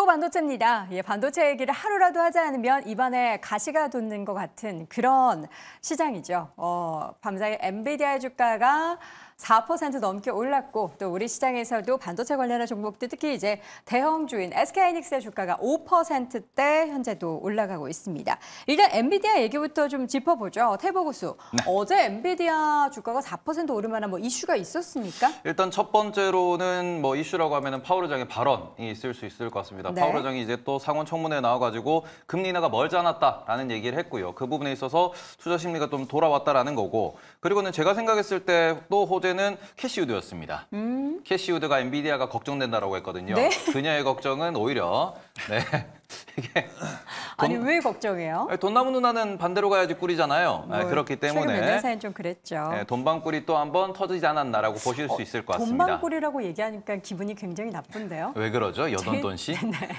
또 반도체입니다. 예, 반도체 얘기를 하루라도 하지 않으면 입안에 가시가 돋는 것 같은 그런 시장이죠. 밤사이 엔비디아의 주가가 4% 넘게 올랐고 또 우리 시장에서도 반도체 관련한 종목들 특히 이제 대형주인 SK하이닉스의 주가가 5%대 현재도 올라가고 있습니다. 일단 엔비디아 얘기부터 좀 짚어보죠. 태보 교수, 네. 어제 엔비디아 주가가 4% 오를 만한 뭐 이슈가 있었습니까? 일단 첫 번째로는 뭐 이슈라고 하면은 파월 의장의 발언이 있을 수 있을 것 같습니다. 네. 파월 의장이 이제 또 상원 청문회에 나와가지고 금리 인하가 멀지 않았다라는 얘기를 했고요. 그 부분에 있어서 투자 심리가 좀 돌아왔다라는 거고, 그리고는 제가 생각했을 때 또 호재는 캐시우드였습니다. 캐시우드가 엔비디아가 걱정된다라고 했거든요. 네? 그녀의 걱정은 오히려 이게 아니 왜 걱정해요? 돈나무 누나는 반대로 가야지 꿀이잖아요. 그렇기 때문에 최근 몇 년 사이는 좀 그랬죠. 돈방꿀이 또 한번 터지지 않았나라고 보실 수 있을 것 같습니다. 돈방꿀이라고 얘기하니까 기분이 굉장히 나쁜데요. 왜 그러죠? 여돈돈 씨? 네.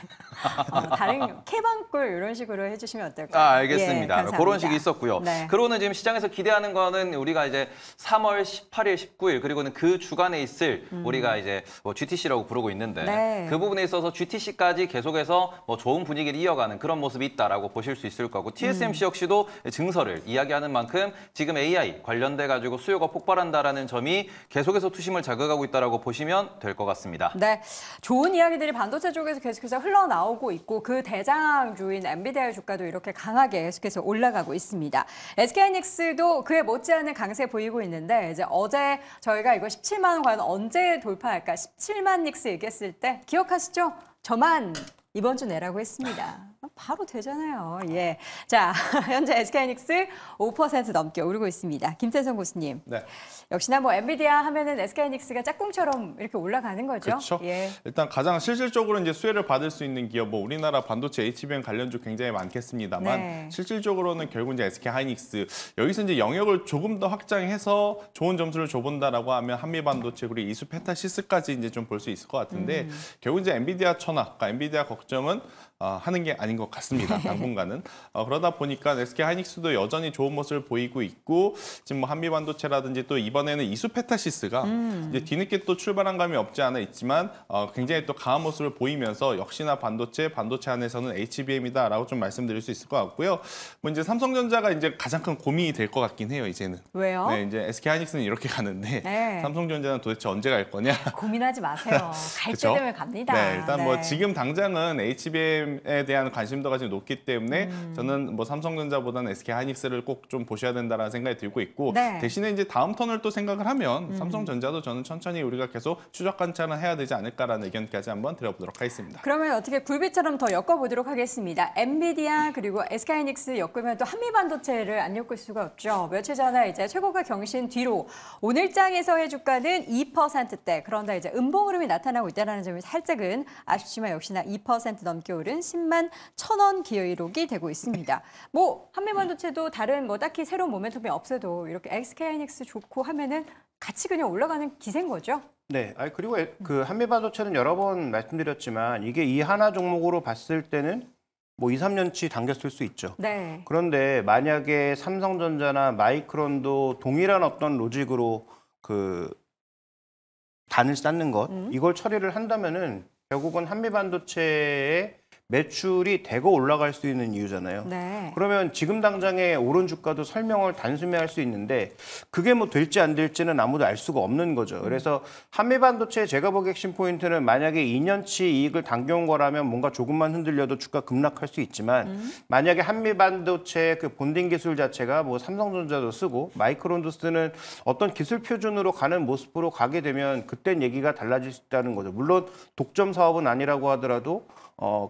다른 캐방꿀 이런 식으로 해주시면 어떨까요? 알겠습니다. 예, 그런 식이 있었고요. 네. 그러고는 지금 시장에서 기대하는 거는 우리가 이제 3월 18일, 19일 그리고는 그 주간에 있을 우리가 이제 GTC라고 부르고 있는데 네. 그 부분에 있어서 GTC까지 계속해서 뭐 좋은 분위기를 이어가는 그런 모습이 있다라고 보실 수 있을 거고, TSMC 역시도 증설을 이야기하는 만큼 지금 AI 관련돼 가지고 수요가 폭발한다라는 점이 계속해서 투심을 자극하고 있다라고 보시면 될 것 같습니다. 네, 좋은 이야기들이 반도체 쪽에서 계속해서 흘러나오고 있고 그 대장주인 엔비디아의 주가도 이렇게 강하게 계속해서 올라가고 있습니다. SK하이닉스도 그에 못지않은 강세 보이고 있는데 이제 어제 저희가 이거 17만 원 과연 언제 돌파할까 17만 닉스 얘기했을 때 기억하시죠? 저만 이번 주 내라고 했습니다. 바로 되잖아요. 예. 자, 현재 SK하이닉스 5% 넘게 오르고 있습니다. 김태성 교수님. 네. 역시나 뭐 엔비디아 하면은 SK하이닉스가 짝꿍처럼 이렇게 올라가는 거죠. 그렇죠. 예. 일단 가장 실질적으로 이제 수혜를 받을 수 있는 기업, 뭐 우리나라 반도체 HBM 관련주 굉장히 많겠습니다만 네. 실질적으로는 결국 이제 SK하이닉스 여기서 이제 영역을 조금 더 확장해서 좋은 점수를 줘본다라고 하면 한미반도체 그리고 이수페타시스까지 이제 좀 볼 수 있을 것 같은데 결국 이제 엔비디아 천하, 그러니까 엔비디아 걱정은 하는 게 아닌 것 같습니다. 당분간은. 그러다 보니까 SK하이닉스도 여전히 좋은 모습을 보이고 있고 지금 뭐 한미반도체라든지 또 이번에는 이수페타시스가 이제 뒤늦게 또 출발한 감이 없지 않아 있지만 굉장히 또 강한 모습을 보이면서 역시나 반도체 안에서는 HBM이다라고 좀 말씀드릴 수 있을 것 같고요. 뭐 이제 삼성전자가 이제 가장 큰 고민이 될 것 같긴 해요. 이제는. 왜요? 네, 이제 SK하이닉스는 이렇게 가는데 네. 삼성전자는 도대체 언제 갈 거냐? 고민하지 마세요. 갈 때 되면 갑니다. 네, 일단 네. 뭐 지금 당장은 HBM에 대한 관심도가 지금 높기 때문에 저는 뭐 삼성전자보다는 SK하이닉스를 꼭 좀 보셔야 된다라는 생각이 들고 있고 네. 대신에 이제 다음 턴을 또 생각을 하면 삼성전자도 저는 천천히 우리가 계속 추적 관찰은 해야 되지 않을까라는 의견까지 한번 드려보도록 하겠습니다. 그러면 어떻게 굴비처럼 더 엮어보도록 하겠습니다. 엔비디아 그리고 SK하이닉스 엮으면 또 한미반도체를 안 엮을 수가 없죠. 며칠 전에 이제 최고가 경신 뒤로 오늘장에서의 주가는 2%대 그런데 이제 음봉 흐름이 나타나고 있다는 점이 살짝은 아쉽지만 역시나 2% 넘게 오른 10만 1,000원 기록이 되고 있습니다. 뭐 한미반도체도 다른 뭐 딱히 새로운 모멘텀이 없어도 이렇게 SK하이닉스 좋고 하면은 같이 그냥 올라가는 기세인 거죠. 네, 그리고 그 한미반도체는 여러 번 말씀드렸지만 이게 이 하나 종목으로 봤을 때는 뭐 2, 3년치 당겼을 수 있죠. 네. 그런데 만약에 삼성전자나 마이크론도 동일한 어떤 로직으로 그 단을 쌓는 것 이걸 처리를 한다면은 결국은 한미반도체의 매출이 대거 올라갈 수 있는 이유잖아요. 네. 그러면 지금 당장의 오른 주가도 설명을 단숨에 할 수 있는데 그게 뭐 될지 안 될지는 아무도 알 수가 없는 거죠. 그래서 한미반도체 제가 보기 핵심 포인트는 만약에 2년치 이익을 당겨온 거라면 뭔가 조금만 흔들려도 주가 급락할 수 있지만 만약에 한미반도체 그 본딩 기술 자체가 뭐 삼성전자도 쓰고 마이크론도 쓰는 어떤 기술 표준으로 가는 모습으로 가게 되면 그땐 얘기가 달라질 수 있다는 거죠. 물론 독점 사업은 아니라고 하더라도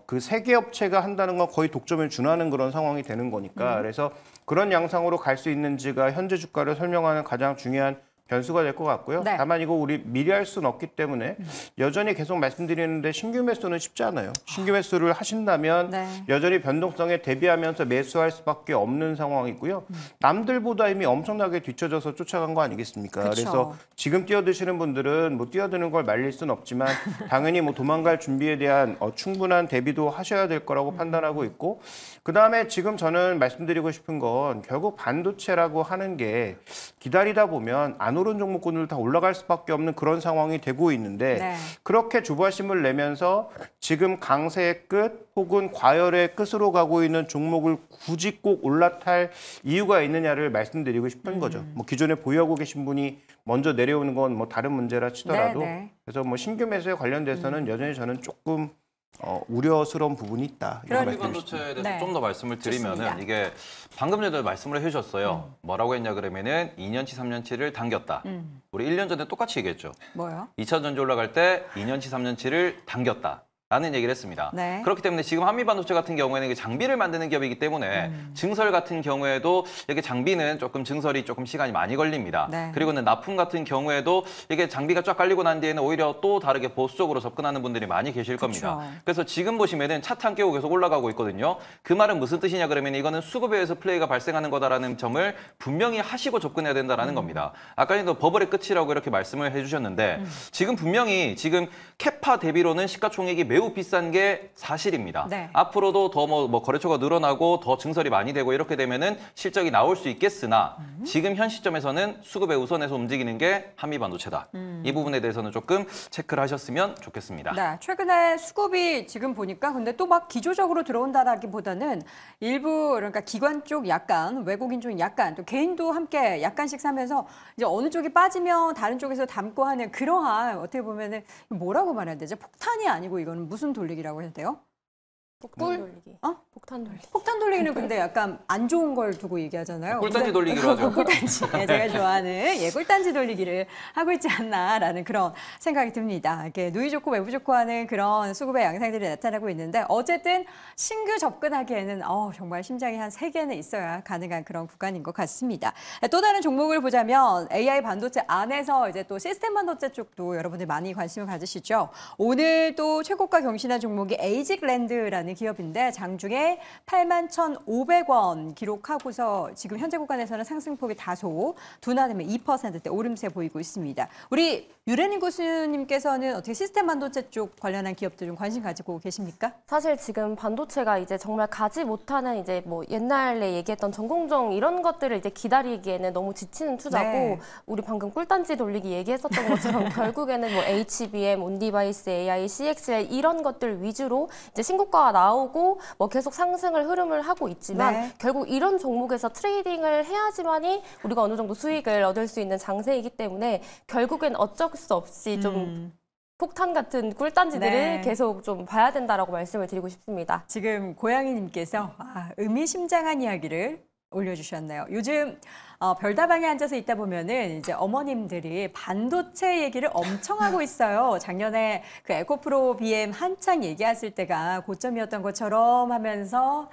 그 세 개 업체가 한다는 건 거의 독점에 준하는 그런 상황이 되는 거니까 그래서 그런 양상으로 갈 수 있는지가 현재 주가를 설명하는 가장 중요한 변수가 될 것 같고요. 네. 다만 이거 우리 미리 할 수는 없기 때문에 여전히 계속 말씀드리는데 신규 매수는 쉽지 않아요. 신규 매수를 하신다면 네. 여전히 변동성에 대비하면서 매수할 수밖에 없는 상황이고요. 남들보다 이미 엄청나게 뒤쳐져서 쫓아간 거 아니겠습니까? 그쵸. 그래서 지금 뛰어드시는 분들은 뭐 뛰어드는 걸 말릴 수는 없지만 당연히 뭐 도망갈 준비에 대한 충분한 대비도 하셔야 될 거라고 판단하고 있고 그다음에 지금 저는 말씀드리고 싶은 건 결국 반도체라고 하는 게 기다리다 보면 안 안 오른 종목군들 다 올라갈 수밖에 없는 그런 상황이 되고 있는데 네. 그렇게 주바심을 내면서 지금 강세의 끝 혹은 과열의 끝으로 가고 있는 종목을 굳이 꼭 올라탈 이유가 있느냐를 말씀드리고 싶은 거죠. 뭐 기존에 보유하고 계신 분이 먼저 내려오는 건 뭐 다른 문제라 치더라도 네. 그래서 뭐 신규 매수에 관련돼서는 여전히 저는 조금 우려스러운 부분이 있다. 이런 그러니까 말씀을 드립니다. 반도체에 대해서 네. 좀 더 말씀을 드리면은 좋습니다. 이게 방금 전에 말씀을 해주셨어요. 뭐라고 했냐 그러면은 2년치, 3년치를 당겼다. 우리 1년 전에 똑같이 얘기했죠. 뭐요? 2차 전지 올라갈 때 2년치, 3년치를 당겼다. 라는 얘기를 했습니다. 네. 그렇기 때문에 지금 한미반도체 같은 경우에는 이게 장비를 만드는 기업이기 때문에 증설 같은 경우에도 이게 장비는 조금 증설이 조금 시간이 많이 걸립니다. 네. 그리고는 납품 같은 경우에도 이게 장비가 쫙 깔리고 난 뒤에는 오히려 또 다르게 보수적으로 접근하는 분들이 많이 계실 겁니다. 그쵸. 그래서 지금 보시면은 차트 깨고 계속 올라가고 있거든요. 그 말은 무슨 뜻이냐 그러면 이거는 수급에 의해서 플레이가 발생하는 거다라는 점을 분명히 하시고 접근해야 된다라는 겁니다. 아까도 버블의 끝이라고 이렇게 말씀을 해주셨는데 지금 분명히 지금 캐파 대비로는 시가총액이 매우 비싼 게 사실입니다. 네. 앞으로도 더 뭐 거래처가 늘어나고 더 증설이 많이 되고 이렇게 되면은 실적이 나올 수 있겠으나 지금 현 시점에서는 수급에 우선해서 움직이는 게 한미반도체다. 이 부분에 대해서는 조금 체크를 하셨으면 좋겠습니다. 네, 최근에 수급이 지금 보니까 근데 또 막 기조적으로 들어온다라기보다는 일부 그러니까 기관 쪽 약간 외국인 쪽 약간 또 개인도 함께 약간씩 사면서 이제 어느 쪽이 빠지면 다른 쪽에서 담고 하는 그러한 어떻게 보면은 뭐라고 말해야 되죠? 폭탄이 아니고 이거는 무슨 돌리기라고 해야 돼요? 폭탄 돌리기. 어? 폭탄 돌리기. 폭탄 돌리기는 근데 약간 안 좋은 걸 두고 얘기하잖아요. 꿀단지 근데 돌리기로 하죠. 꿀단지. 예, 제가 좋아하는 꿀단지 돌리기를 하고 있지 않나라는 그런 생각이 듭니다. 이렇게 누이 좋고 외부 좋고 하는 그런 수급의 양상들이 나타나고 있는데 어쨌든 신규 접근하기에는 정말 심장이 한 3개는 있어야 가능한 그런 구간인 것 같습니다. 또 다른 종목을 보자면 AI 반도체 안에서 이제 또 시스템 반도체 쪽도 여러분들 많이 관심을 가지시죠. 오늘 또 최고가 경신한 종목이 에이직랜드라는 기업인데 장중에 81,500원 기록하고서 지금 현재 구간에서는 상승폭이 다소 둔화되면 2%대 오름세 보이고 있습니다. 우리 유래님 교수님께서는 어떻게 시스템 반도체 쪽 관련한 기업들 좀 관심 가지고 계십니까? 사실 지금 반도체가 이제 정말 가지 못하는 이제 뭐 옛날에 얘기했던 전공정 이런 것들을 이제 기다리기에는 너무 지치는 투자고 네. 우리 방금 꿀단지 돌리기 얘기했었던 것처럼 결국에는 뭐 HBM, 온디바이스, AI, CXL 이런 것들 위주로 이제 신고가가 나오고 뭐 계속 상승을 흐름을 하고 있지만 네. 결국 이런 종목에서 트레이딩을 해야지만이 우리가 어느 정도 수익을 얻을 수 있는 장세이기 때문에 결국엔 어쩔 수 없이 좀 폭탄 같은 꿀단지들을 네. 계속 좀 봐야 된다라고 말씀을 드리고 싶습니다. 지금 고양이님께서 의미심장한 이야기를 올려주셨네요. 요즘 별다방에 앉아서 있다 보면은 이제 어머님들이 반도체 얘기를 엄청 하고 있어요. 작년에 그 에코프로 BM 한창 얘기했을 때가 고점이었던 것처럼 하면서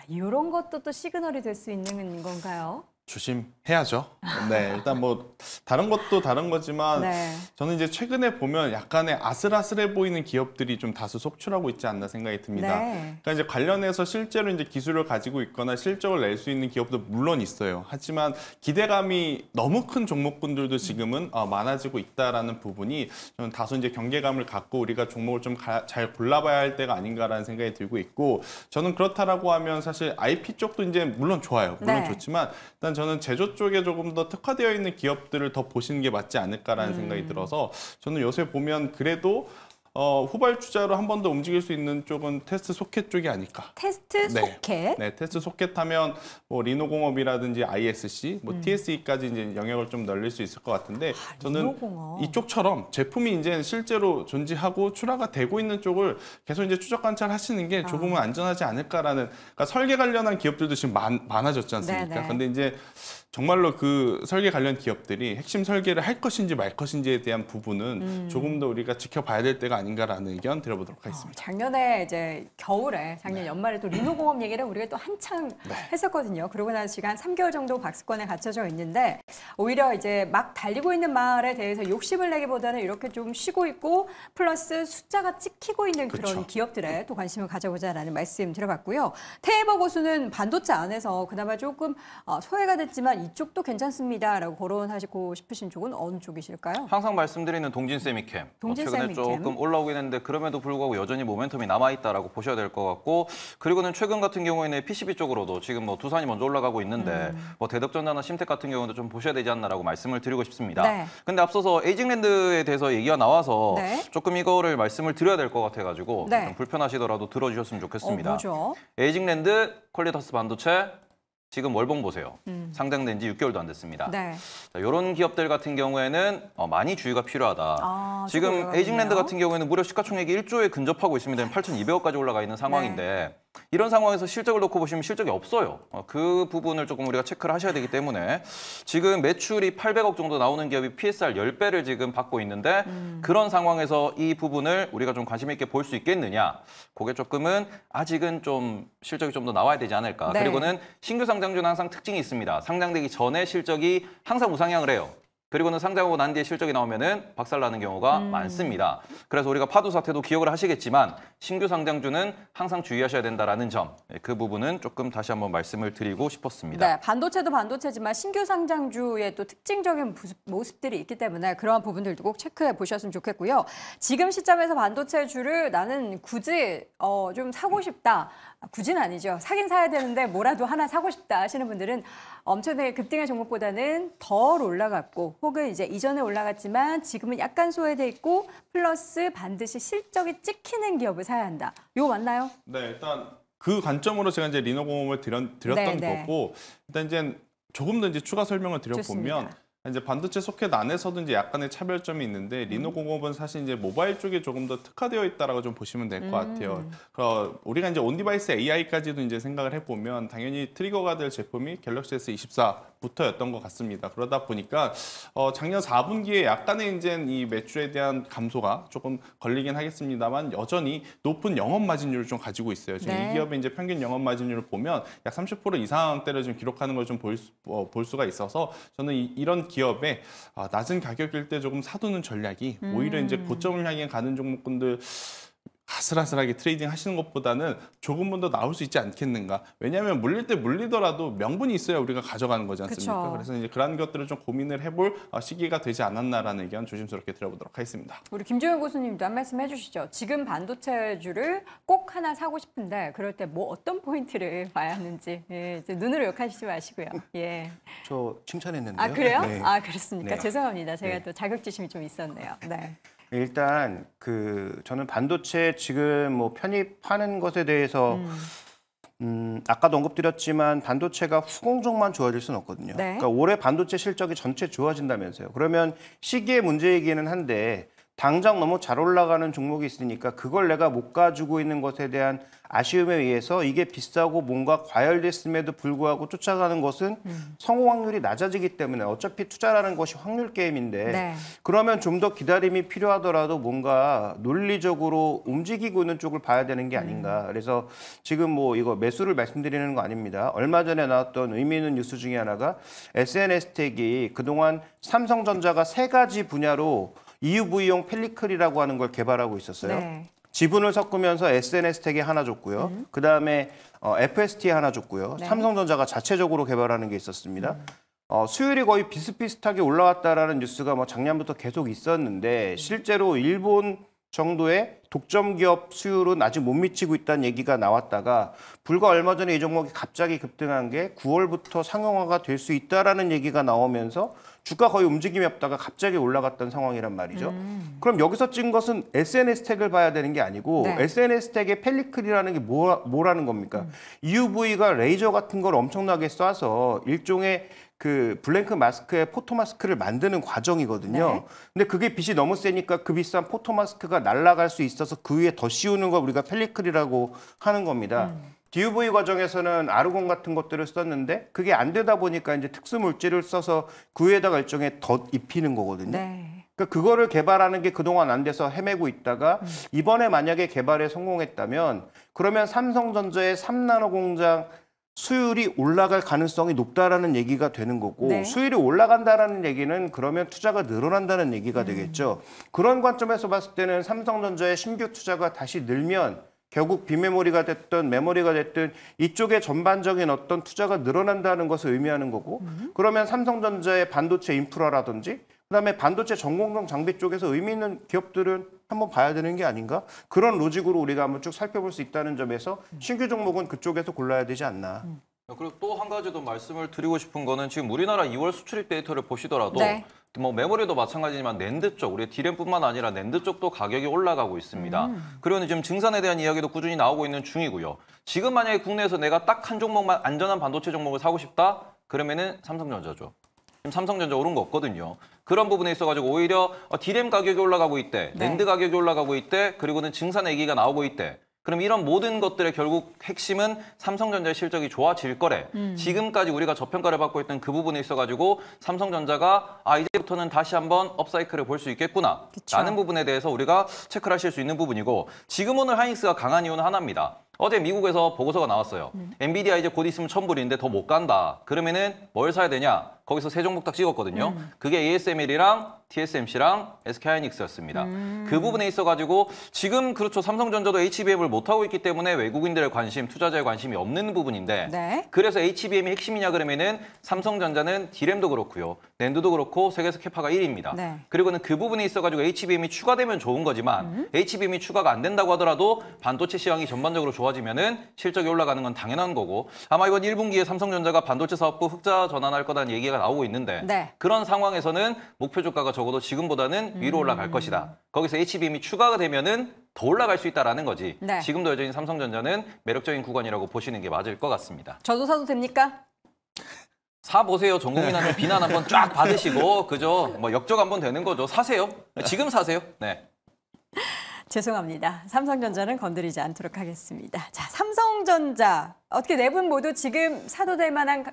이런 것도 또 시그널이 될 수 있는 건가요? 조심해야죠. 네, 일단 뭐 다른 것도 다른 거지만 네. 저는 이제 최근에 보면 약간의 아슬아슬해 보이는 기업들이 좀 다수 속출하고 있지 않나 생각이 듭니다. 네. 그러니까 이제 관련해서 실제로 이제 기술을 가지고 있거나 실적을 낼 수 있는 기업도 물론 있어요. 하지만 기대감이 너무 큰 종목군들도 지금은 많아지고 있다라는 부분이 저는 다소 이제 경계감을 갖고 우리가 종목을 좀 잘 골라봐야 할 때가 아닌가라는 생각이 들고 있고 저는 그렇다라고 하면 사실 IP 쪽도 이제 물론 좋아요. 물론 네. 좋지만 일단 저는 제조 쪽에 조금 더 특화되어 있는 기업들을 더 보시는 게 맞지 않을까라는 생각이 들어서 저는 요새 보면 그래도 후발주자로 한 번 더 움직일 수 있는 쪽은 테스트 소켓 쪽이 아닐까. 테스트 소켓. 네, 테스트 소켓 하면 뭐 리노공업이라든지 ISC, 뭐 TSE까지 이제 영역을 좀 넓릴 수 있을 것 같은데 저는 리노공업. 이쪽처럼 제품이 이제 실제로 존재하고 출하가 되고 있는 쪽을 계속 이제 추적 관찰하시는 게 조금은 안전하지 않을까라는. 그러니까 설계 관련한 기업들도 지금 많아졌지 않습니까? 네네. 근데 이제 정말로 그 설계 관련 기업들이 핵심 설계를 할 것인지 말 것인지에 대한 부분은 조금 더 우리가 지켜봐야 될 때가 아닌가라는 의견 드려보도록 하겠습니다. 작년에 이제 겨울에 작년 연말에 또 리노공업 얘기를 우리가 또 한창 했었거든요. 그러고 나서 지금 한 3개월 정도 박스권에 갇혀져 있는데 오히려 이제 막 달리고 있는 말에 대해서 욕심을 내기보다는 이렇게 좀 쉬고 있고 플러스 숫자가 찍히고 있는 그런 그렇죠. 기업들에 또 관심을 가져보자라는 말씀 드려봤고요. 테이버 고수는 반도체 안에서 그나마 조금 소외가 됐지만 이쪽도 괜찮습니다라고 거론하시고 싶으신 쪽은 어느 쪽이실까요? 항상 말씀드리는 동진 세미캠. 동진 최근에 세미캠. 조금 올라오긴 했는데 그럼에도 불구하고 여전히 모멘텀이 남아있다라고 보셔야 될 것 같고 그리고는 최근 같은 경우에는 PCB 쪽으로도 지금 뭐 두산이 먼저 올라가고 있는데 뭐 대덕전자나 심텍 같은 경우도 좀 보셔야 되지 않나라고 말씀을 드리고 싶습니다. 네. 근데 앞서서 에이징랜드에 대해서 얘기가 나와서 네. 조금 이거를 말씀을 드려야 될 것 같아가지고 네. 좀 불편하시더라도 들어주셨으면 좋겠습니다. 뭐죠? 에이징랜드 퀄리터스 반도체 지금 월봉 보세요. 상장된 지 6개월도 안 됐습니다. 네. 자, 이런 기업들 같은 경우에는 많이 주의가 필요하다. 아, 지금 올라가겠네요. 에이징랜드 같은 경우에는 무려 시가총액이 1조에 근접하고 있습니다. 8,200억까지 올라가 있는 상황인데 이런 상황에서 실적을 놓고 보시면 실적이 없어요. 그 부분을 조금 우리가 체크를 하셔야 되기 때문에 지금 매출이 800억 정도 나오는 기업이 PSR 10배를 지금 받고 있는데 그런 상황에서 이 부분을 우리가 좀 관심 있게 볼 수 있겠느냐. 그게 조금은 아직은 좀 실적이 좀 더 나와야 되지 않을까. 네. 그리고는 신규 상장주는 항상 특징이 있습니다. 상장되기 전에 실적이 항상 우상향을 해요. 그리고는 상장하고 난 뒤에 실적이 나오면은 박살나는 경우가 많습니다. 그래서 우리가 파도 사태도 기억을 하시겠지만 신규 상장주는 항상 주의하셔야 된다라는 점, 그 부분은 조금 다시 한번 말씀을 드리고 싶었습니다. 네, 반도체도 반도체지만 신규 상장주의 또 특징적인 모습들이 있기 때문에 그러한 부분들도 꼭 체크해 보셨으면 좋겠고요. 지금 시점에서 반도체주를 나는 굳이 좀 사고 싶다. 굳이는 아니죠. 사긴 사야 되는데 뭐라도 하나 사고 싶다 하시는 분들은 엄청나게 급등의 종목보다는 덜 올라갔고 혹은 이제 이전에 올라갔지만 지금은 약간 소외돼 있고 플러스 반드시 실적이 찍히는 기업을 사야 한다. 이거 맞나요? 네, 일단 그 관점으로 제가 이제 리노공업을 드렸던 네. 거고 일단 이제 조금 더 이제 추가 설명을 드려보면 좋습니다. 이제 반도체 소켓 안에서도 이제 약간의 차별점이 있는데 리노공업은 사실 이제 모바일 쪽에 조금 더 특화되어 있다라고 좀 보시면 될 것 같아요. 우리가 이제 온디바이스 AI까지도 이제 생각을 해보면 당연히 트리거가 될 제품이 갤럭시 S24부터였던 것 같습니다. 그러다 보니까 작년 4분기에 약간의 이제 이 매출에 대한 감소가 조금 걸리긴 하겠습니다만 여전히 높은 영업 마진율을 좀 가지고 있어요. 지금 네. 이 기업의 이제 평균 영업 마진율을 보면 약 30% 이상대를 좀 기록하는 걸 좀 볼 수가 있어서 저는 이런 기업에 낮은 가격일 때 조금 사두는 전략이 오히려 이제 고점을 향해 가는 종목군들 아슬아슬하게 트레이딩 하시는 것보다는 조금은 더 나올 수 있지 않겠는가. 왜냐하면 물릴 때 물리더라도 명분이 있어야 우리가 가져가는 거지 않습니까? 그쵸. 그래서 이제 그런 것들을 좀 고민을 해볼 시기가 되지 않았나라는 의견 조심스럽게 드려보도록 하겠습니다. 우리 김종현 교수님도 한 말씀 해주시죠. 지금 반도체주를 꼭 하나 사고 싶은데 그럴 때 뭐 어떤 포인트를 봐야 하는지 이제 눈으로 욕하시지 마시고요. 예. 저 칭찬했는데요. 아 그래요? 네. 아 그렇습니까? 네. 죄송합니다. 제가 네. 또 자격지심이 좀 있었네요. 네. 일단 저는 반도체 지금 뭐 편입하는 것에 대해서 아까도 언급드렸지만 반도체가 후공정만 좋아질 수는 없거든요. 네. 그러니까 올해 반도체 실적이 전체 좋아진다면서요. 그러면 시기의 문제이기는 한데 당장 너무 잘 올라가는 종목이 있으니까 그걸 내가 못 가지고 있는 것에 대한 아쉬움에 의해서 이게 비싸고 뭔가 과열됐음에도 불구하고 쫓아가는 것은 성공 확률이 낮아지기 때문에 어차피 투자라는 것이 확률 게임인데 네. 그러면 좀 더 기다림이 필요하더라도 뭔가 논리적으로 움직이고 있는 쪽을 봐야 되는 게 아닌가. 그래서 지금 뭐 이거 매수를 말씀드리는 거 아닙니다. 얼마 전에 나왔던 의미 있는 뉴스 중에 하나가 SNS텍이 그동안 삼성전자가 3가지 분야로 EUV용 펠리클이라고 하는 걸 개발하고 있었어요. 네. 지분을 섞으면서 SNS텍에 하나 줬고요. 그다음에 FST에 하나 줬고요. 네. 삼성전자가 자체적으로 개발하는 게 있었습니다. 수율이 거의 비슷비슷하게 올라왔다라는 뉴스가 뭐 작년부터 계속 있었는데 실제로 일본 정도의 독점 기업 수율은 아직 못 미치고 있다는 얘기가 나왔다가 불과 얼마 전에 이 종목이 갑자기 급등한 게 9월부터 상용화가 될 수 있다라는 얘기가 나오면서 주가 거의 움직임이 없다가 갑자기 올라갔던 상황이란 말이죠. 그럼 여기서 찍은 것은 SNS텍을 봐야 되는 게 아니고 네. SNS텍의 펠리클이라는 게 뭐라는 겁니까? EUV가 레이저 같은 걸 엄청나게 쏴서 일종의 그 블랭크 마스크에 포토 마스크를 만드는 과정이거든요. 네. 근데 그게 빛이 너무 세니까 그 비싼 포토 마스크가 날아갈 수 있어서 그 위에 더 씌우는 걸 우리가 펠리클이라고 하는 겁니다. DUV 과정에서는 아르곤 같은 것들을 썼는데 그게 안 되다 보니까 이제 특수 물질을 써서 그 위에다가 일종의 덧 입히는 거거든요. 네. 그러니까 그거를 개발하는 게 그동안 안 돼서 헤매고 있다가 이번에 만약에 개발에 성공했다면 그러면 삼성전자의 3나노 공장 수율이 올라갈 가능성이 높다라는 얘기가 되는 거고 네. 수율이 올라간다라는 얘기는 그러면 투자가 늘어난다는 얘기가 되겠죠. 그런 관점에서 봤을 때는 삼성전자의 신규 투자가 다시 늘면 결국 비메모리가 됐든 메모리가 됐든 이쪽에 전반적인 어떤 투자가 늘어난다는 것을 의미하는 거고 그러면 삼성전자의 반도체 인프라라든지 그다음에 반도체 전공정 장비 쪽에서 의미 있는 기업들은 한번 봐야 되는 게 아닌가? 그런 로직으로 우리가 한번 쭉 살펴볼 수 있다는 점에서 신규 종목은 그쪽에서 골라야 되지 않나. 그리고 또 한 가지 더 말씀을 드리고 싶은 거는 지금 우리나라 2월 수출입 데이터를 보시더라도 네. 뭐 메모리도 마찬가지지만 낸드 쪽, 우리 D램뿐만 아니라 낸드 쪽도 가격이 올라가고 있습니다. 그리고 지금 증산에 대한 이야기도 꾸준히 나오고 있는 중이고요. 지금 만약에 국내에서 내가 딱 한 종목만 안전한 반도체 종목을 사고 싶다? 그러면은 삼성전자죠. 지금 삼성전자 오른 거 없거든요. 그런 부분에 있어가지고 오히려 D램 가격이 올라가고 있대, 네. 낸드 가격이 올라가고 있대, 그리고는 증산 얘기가 나오고 있대. 그럼 이런 모든 것들의 결국 핵심은 삼성전자의 실적이 좋아질 거래. 지금까지 우리가 저평가를 받고 있던 그 부분에 있어가지고 삼성전자가 이제부터는 다시 한번 업사이클을 볼 수 있겠구나. 그쵸. 라는 부분에 대해서 우리가 체크를 하실 수 있는 부분이고 지금 오늘 하이닉스가 강한 이유는 하나입니다. 어제 미국에서 보고서가 나왔어요. 엔비디아 이제 곧 있으면 1000불인데 더 못 간다. 그러면은 뭘 사야 되냐? 거기서 세 종목 딱 찍었거든요. 그게 ASML이랑 TSMC랑 SK하이닉스였습니다. 그 부분에 있어가지고 지금 그렇죠. 삼성전자도 HBM을 못하고 있기 때문에 외국인들의 관심, 투자자의 관심이 없는 부분인데 네. 그래서 HBM이 핵심이냐 그러면은 삼성전자는 D램도 그렇고요. 낸드도 그렇고 세계에서 캐파가 1위입니다. 네. 그리고는 그 부분에 있어가지고 HBM이 추가되면 좋은 거지만 HBM이 추가가 안 된다고 하더라도 반도체 시황이 전반적으로 좋아지면은 실적이 올라가는 건 당연한 거고 아마 이번 1분기에 삼성전자가 반도체 사업부 흑자 전환할 거라는 얘기가 나오고 있는데 네. 그런 상황에서는 목표 주가가 적어도 지금보다는 위로 올라갈 것이다. 거기서 HBM이 추가가 되면은 더 올라갈 수 있다라는 거지. 네. 지금도 여전히 삼성전자는 매력적인 구간이라고 보시는 게 맞을 것 같습니다. 저도 사도 됩니까? 사 보세요. 전 국민한테 비난 한번 쫙 받으시고 그죠? 뭐 역적 한번 되는 거죠. 사세요. 지금 사세요. 네. 죄송합니다. 삼성전자는 건드리지 않도록 하겠습니다. 자, 삼성전자 어떻게 네 분 모두 지금 사도 될 만한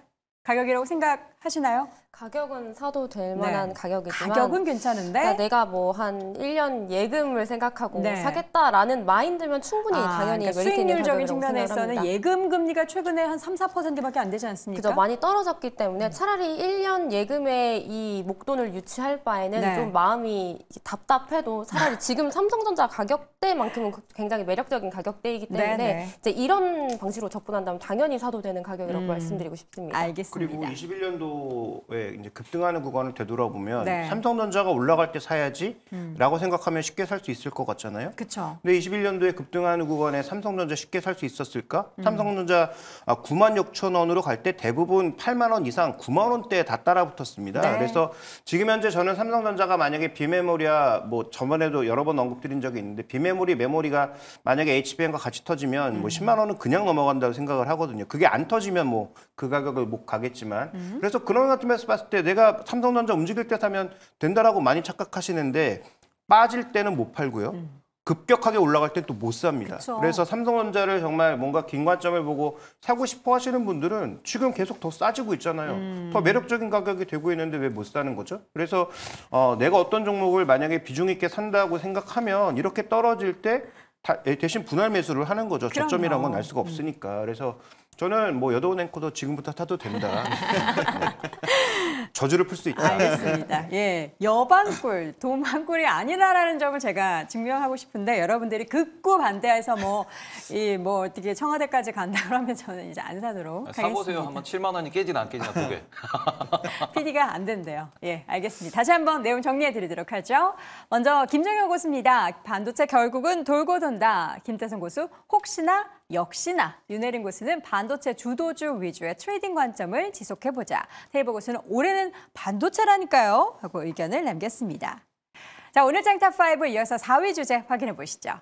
가격이라고 생각하시나요? 가격은 사도 될 만한 네. 가격이지만 가격은 괜찮은데 그러니까 내가 뭐 한 1년 예금을 생각하고 네. 사겠다라는 마인드면 충분히 당연히 그러니까 메리트 있는 수익률적인 가격이라고 생각을 측면에서는 합니다. 예금 금리가 최근에 한 3, 4%밖에 안 되지 않습니까? 그죠, 많이 떨어졌기 때문에 차라리 1년 예금에 이 목돈을 유치할 바에는 네. 좀 마음이 답답해도 차라리 지금 삼성전자 가격대만큼은 굉장히 매력적인 가격대이기 때문에 네, 네. 이제 이런 방식으로 접근한다면 당연히 사도 되는 가격이라고 말씀드리고 싶습니다. 알겠습니다. 그리고 21년도에 이제 급등하는 구간을 되돌아보면 네. 삼성전자가 올라갈 때 사야지라고 생각하면 쉽게 살 수 있을 것 같잖아요. 그렇죠. 근데 21년도에 급등하는 구간에 삼성전자 쉽게 살 수 있었을까? 삼성전자 9만 6천 원으로 갈 때 대부분 8만 원 이상 9만 원대에 다 따라붙었습니다. 네. 그래서 지금 현재 저는 삼성전자가 만약에 비메모리야 뭐 저번에도 여러 번 언급드린 적이 있는데 비메모리 메모리가 만약에 HBM과 같이 터지면 뭐 10만 원은 그냥 넘어간다고 생각을 하거든요. 그게 안 터지면 뭐 그 가격을 못 가겠지만 그래서 그런 같은 면에서 봤을 때 내가 삼성전자 움직일 때 사면 된다라고 많이 착각하시는데 빠질 때는 못 팔고요. 급격하게 올라갈 때 또 못 삽니다. 그쵸. 그래서 삼성전자를 정말 뭔가 긴 관점을 보고 사고 싶어 하시는 분들은 지금 계속 더 싸지고 있잖아요. 더 매력적인 가격이 되고 있는데 왜 못 사는 거죠? 그래서 내가 어떤 종목을 만약에 비중 있게 산다고 생각하면 이렇게 떨어질 때 대신 분할 매수를 하는 거죠. 그럼요. 저점이란 건 알 수가 없으니까. 그래서 저는 뭐 여도운 앵커도 지금부터 타도 된다. 저주를 풀 수 있다. 알겠습니다. 예, 여반꿀, 도만꿀이 아니라라는 점을 제가 증명하고 싶은데 여러분들이 극구 반대해서 뭐 어떻게 청와대까지 간다 그러면 저는 이제 안 사도록 하겠습니다. 사보세요. 한번 7만 원이 깨지나 안 깨지나 보게. PD가 안 된대요. 예, 알겠습니다. 다시 한번 내용 정리해 드리도록 하죠. 먼저 김정현 고수입니다. 반도체 결국은 돌고 돈다. 김태성 고수 혹시나 역시나 윤혜린 고수는 반도체 주도주 위주의 트레이딩 관점을 지속해보자. 테이버 고수는 올해는 반도체라니까요. 하고 의견을 남겼습니다. 자, 오늘 짱탑5 이어서 4위 주제 확인해 보시죠.